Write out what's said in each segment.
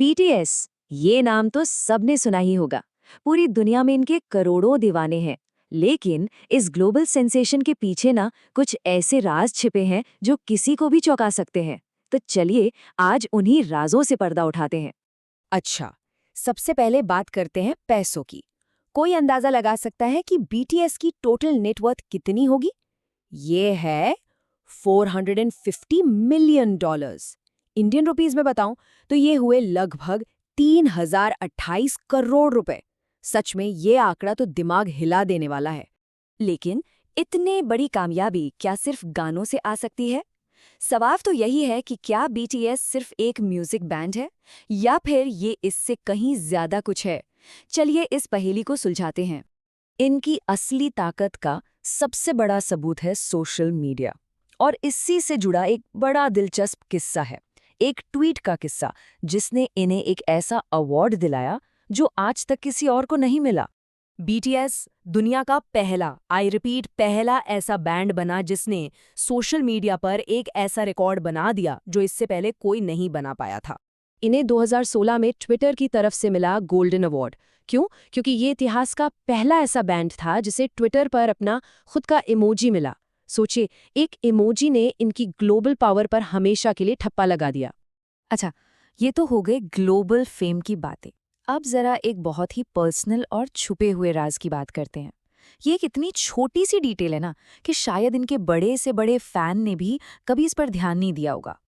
BTS, ये नाम तो सबने सुना ही होगा। पूरी दुनिया में इनके करोड़ों दीवाने हैं। लेकिन इस ग्लोबल सेंसेशन के पीछे ना कुछ ऐसे राज छिपे हैं जो किसी को भी चौंका सकते हैं। तो चलिए आज उन्हीं राजों से पर्दा उठाते हैं। अच्छा, सबसे पहले बात करते हैं पैसों की। कोई अंदाजा लगा सकता है कि बीटीएस की टोटल नेटवर्थ कितनी होगी? ये है $450 मिलियन। इंडियन रुपीस में बताऊं तो ये हुए लगभग 3028 करोड़ रुपए। सच में ये आंकड़ा तो दिमाग हिला देने वाला है। लेकिन इतने बड़ी कामयाबी क्या सिर्फ गानों से आ सकती है? सवाल तो यही है कि क्या बीटीएस सिर्फ एक म्यूजिक बैंड है या फिर ये इससे कहीं ज्यादा कुछ है। चलिए इस पहेली को सुलझाते हैं। इनकी असली ताकत का सबसे बड़ा सबूत है सोशल मीडिया, और इसी से जुड़ा एक बड़ा दिलचस्प किस्सा है। एक ट्वीट का किस्सा जिसने इन्हें एक ऐसा अवार्ड दिलाया जो आज तक किसी और को नहीं मिला। बीटीएस दुनिया का पहला, आई रिपीट पहला ऐसा बैंड बना जिसने सोशल मीडिया पर एक ऐसा रिकॉर्ड बना दिया जो इससे पहले कोई नहीं बना पाया था। इन्हें 2016 में ट्विटर की तरफ से मिला गोल्डन अवार्ड। क्यों? क्योंकि ये इतिहास का पहला ऐसा बैंड था जिसे ट्विटर पर अपना खुद का इमोजी मिला। सोचिए, एक इमोजी ने इनकी ग्लोबल पावर पर हमेशा के लिए ठप्पा लगा दिया। अच्छा, ये तो हो गए ग्लोबल फेम की बातें। अब जरा एक बहुत ही पर्सनल और छुपे हुए राज की बात करते हैं। ये एक इतनी छोटी सी डिटेल है ना कि शायद इनके बड़े से बड़े फैन ने भी कभी इस पर ध्यान नहीं दिया होगा।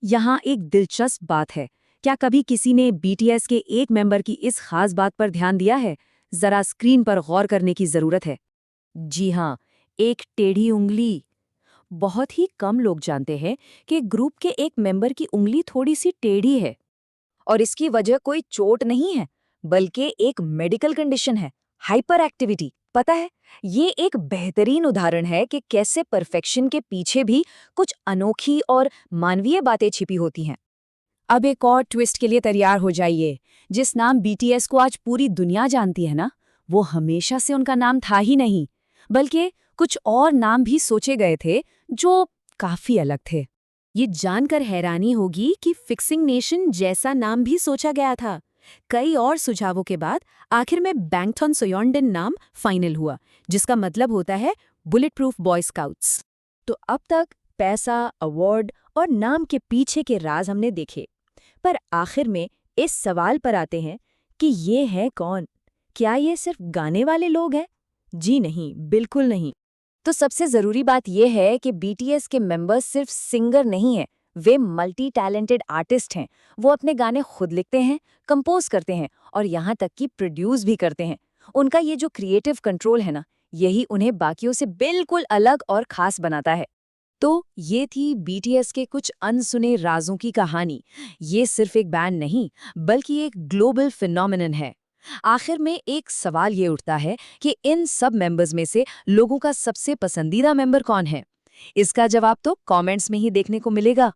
यहाँ एक दिलचस्प बात है। क्या कभी किसी ने बीटीएस के एक मेंबर की इस खास बात पर ध्यान दिया है? जरा स्क्रीन पर गौर करने की जरूरत है। जी हाँ, एक टेढ़ी उंगली। बहुत ही कम लोग जानते हैं कि ग्रुप के एक मेंबर की उंगली थोड़ी सी टेढ़ी है। और इसकी वजह कोई चोट नहीं है, बल्कि एक मेडिकल कंडीशन है, हाइपर एक्टिविटी। पता है, ये एक बेहतरीन उदाहरण है कि कैसे परफेक्शन के पीछे भी कुछ अनोखी और मानवीय बातें छिपी होती हैं। अब एक और ट्विस्ट के लिए तैयार हो जाइए। जिस नाम बीटीएस को आज पूरी दुनिया जानती है ना, वो हमेशा से उनका नाम था ही नहीं, बल्कि कुछ और नाम भी सोचे गए थे जो काफी अलग थे। ये जानकर हैरानी होगी कि फिक्सिंग नेशन जैसा नाम भी सोचा गया था। कई और सुझावों के बाद आखिर में बैंगथॉन सोयोंडन नाम फाइनल हुआ, जिसका मतलब होता है बुलेट प्रूफ बॉय स्काउट्स। तो अब तक पैसा, अवार्ड और नाम के पीछे के राज हमने देखे, पर आखिर में इस सवाल पर आते हैं कि ये है कौन? क्या ये सिर्फ गाने वाले लोग हैं? जी नहीं, बिल्कुल नहीं। तो सबसे जरूरी बात यह है कि बीटीएस के मेंबर्स सिर्फ सिंगर नहीं हैं, वे मल्टी टैलेंटेड आर्टिस्ट हैं। वो अपने गाने खुद लिखते हैं, कंपोज करते हैं और यहाँ तक कि प्रोड्यूस भी करते हैं। उनका ये जो क्रिएटिव कंट्रोल है ना, यही उन्हें बाकियों से बिल्कुल अलग और खास बनाता है। तो ये थी बीटीएस के कुछ अनसुने राजों की कहानी। ये सिर्फ एक बैंड नहीं, बल्कि एक ग्लोबल फिनोमिनन है। आखिर में एक सवाल ये उठता है कि इन सब मेंबर्स में से लोगों का सबसे पसंदीदा मेंबर कौन है? इसका जवाब तो कमेंट्स में ही देखने को मिलेगा।